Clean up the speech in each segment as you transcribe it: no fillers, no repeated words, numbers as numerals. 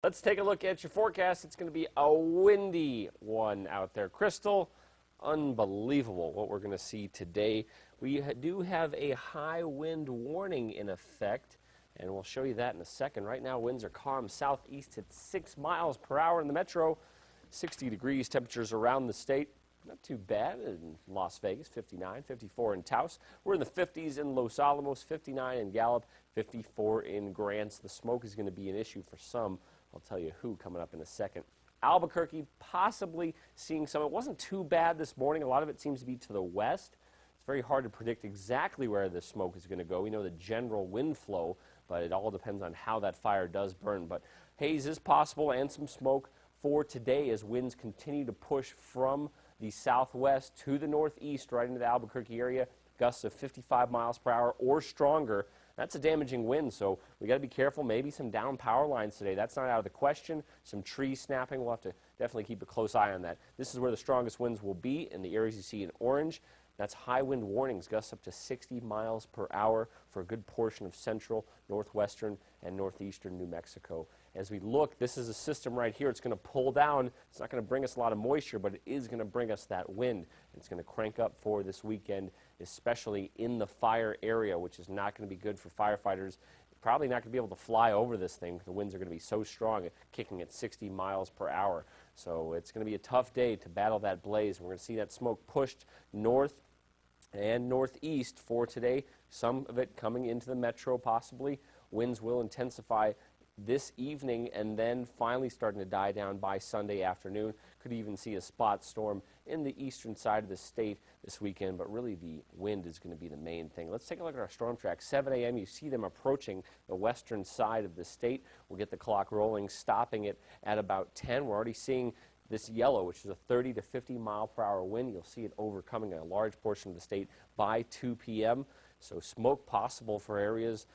Let's take a look at your forecast. It's going to be a windy one out there. Crystal, unbelievable what we're going to see today. We do have a high wind warning in effect, and we'll show you that in a second. Right now, winds are calm southeast at 6 miles per hour in the metro. 60 degrees temperatures around the state. Not too bad in Las Vegas, 59, 54 in Taos. We're in the 50s in Los Alamos, 59 in Gallup, 54 in Grants. The smoke is going to be an issue for some. I'll tell you who coming up in a second. Albuquerque possibly seeing some. It wasn't too bad this morning. A lot of it seems to be to the west. It's very hard to predict exactly where the smoke is going to go. We know the general wind flow, but it all depends on how that fire does burn. But haze is possible and some smoke for today as winds continue to push from the southwest to the northeast right into the Albuquerque area. Gusts of 55 miles per hour or stronger. That's a damaging wind, so we got to be careful. Maybe some down power lines today. That's not out of the question. Some trees snapping. We'll have to definitely keep a close eye on that. This is where the strongest winds will be in the areas you see in orange. That's high wind warnings, gusts up to 60 miles per hour for a good portion of central, northwestern, and northeastern New Mexico. As we look, this is a system right here. It's going to pull down. It's not going to bring us a lot of moisture, but it is going to bring us that wind. It's going to crank up for this weekend, especially in the fire area, which is not going to be good for firefighters. Probably not going to be able to fly over this thing. The winds are going to be so strong, kicking at 60 miles per hour. So it's going to be a tough day to battle that blaze. We're going to see that smoke pushed north and northeast for today. Some of it coming into the metro possibly. Winds will intensify this evening and then finally starting to die down by Sunday afternoon. Could even see a spot storm in the eastern side of the state this weekend, but really the wind is going to be the main thing. Let's take a look at our storm track. 7 a.m. you see them approaching the western side of the state. We'll get the clock rolling, stopping it at about 10. We're already seeing this yellow, which is a 30 to 50 mile per hour wind. You'll see it overcoming a large portion of the state by 2 p.m. So smoke possible for areas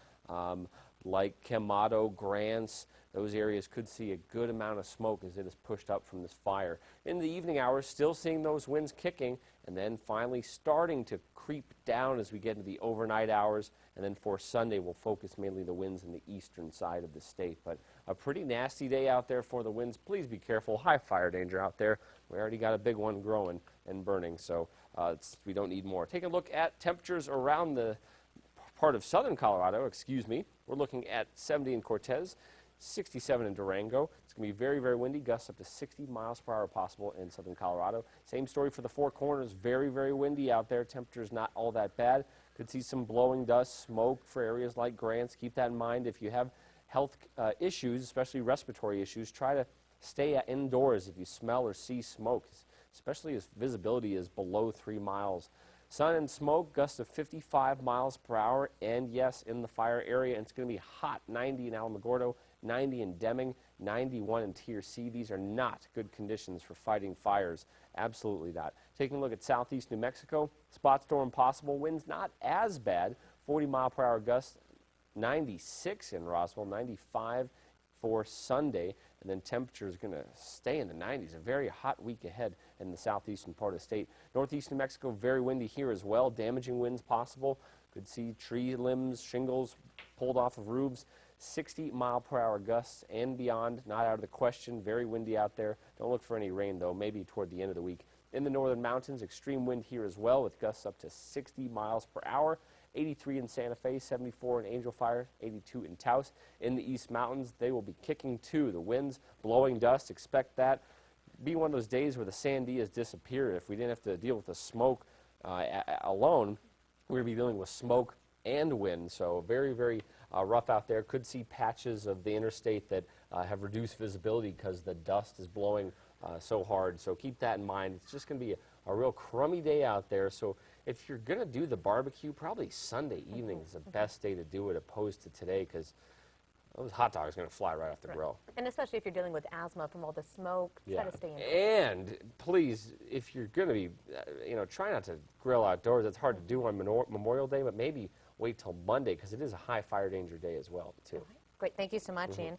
like Quemado, Grants. Those areas could see a good amount of smoke as it is pushed up from this fire. In the evening hours, still seeing those winds kicking, and then finally starting to creep down as we get into the overnight hours. And then for Sunday, we'll focus mainly the winds in the eastern side of the state. But a pretty nasty day out there for the winds. Please be careful. High fire danger out there. We already got a big one growing and burning, so we don't need more. Take a look at temperatures around the part of southern Colorado, We're looking at 70 in Cortez, 67 in Durango. It's going to be very, very windy, gusts up to 60 miles per hour possible in southern Colorado. Same story for the Four Corners, very, very windy out there. Temperatures not all that bad. Could see some blowing dust, smoke for areas like Grants. Keep that in mind. If you have health issues, especially respiratory issues, try to stay indoors if you smell or see smoke, especially as visibility is below 3 miles. Sun and smoke, gusts of 55 miles per hour, and yes, in the fire area. And it's going to be hot, 90 in Alamogordo, 90 in Deming, 91 in Tier C. These are not good conditions for fighting fires. Absolutely not. Taking a look at southeast New Mexico, spot storm possible. Winds not as bad, 40 mile per hour gusts, 96 in Roswell, 95 for Sunday, and then temperature is going to stay in the 90s. A very hot week ahead in the southeastern part of the state. Northeast New Mexico, very windy here as well. Damaging winds possible. Could see tree limbs, shingles pulled off of roofs. 60 mile per hour gusts and beyond, not out of the question. Very windy out there. Don't look for any rain though, maybe toward the end of the week. In the northern mountains, extreme wind here as well with gusts up to 60 miles per hour. 83 in Santa Fe, 74 in Angel Fire, 82 in Taos. In the East Mountains, they will be kicking too. The winds, blowing dust, expect that. Be one of those days where the Sandias disappear. If we didn't have to deal with the smoke alone, we're going to be dealing with smoke and wind. So very, very rough out there. Could see patches of the interstate that have reduced visibility because the dust is blowing so hard. So keep that in mind. It's just going to be a real crummy day out there. So if you're going to do the barbecue, probably Sunday evening is the best day to do it opposed to today because those hot dogs are going to fly right off the grill. And especially if you're dealing with asthma from all the smoke, try to stay indoors. And please, if you're going to be, try not to grill outdoors. It's hard to do on Memorial Day, but maybe wait till Monday because it is a high fire danger day as well, too. Great. Thank you so much, Ian.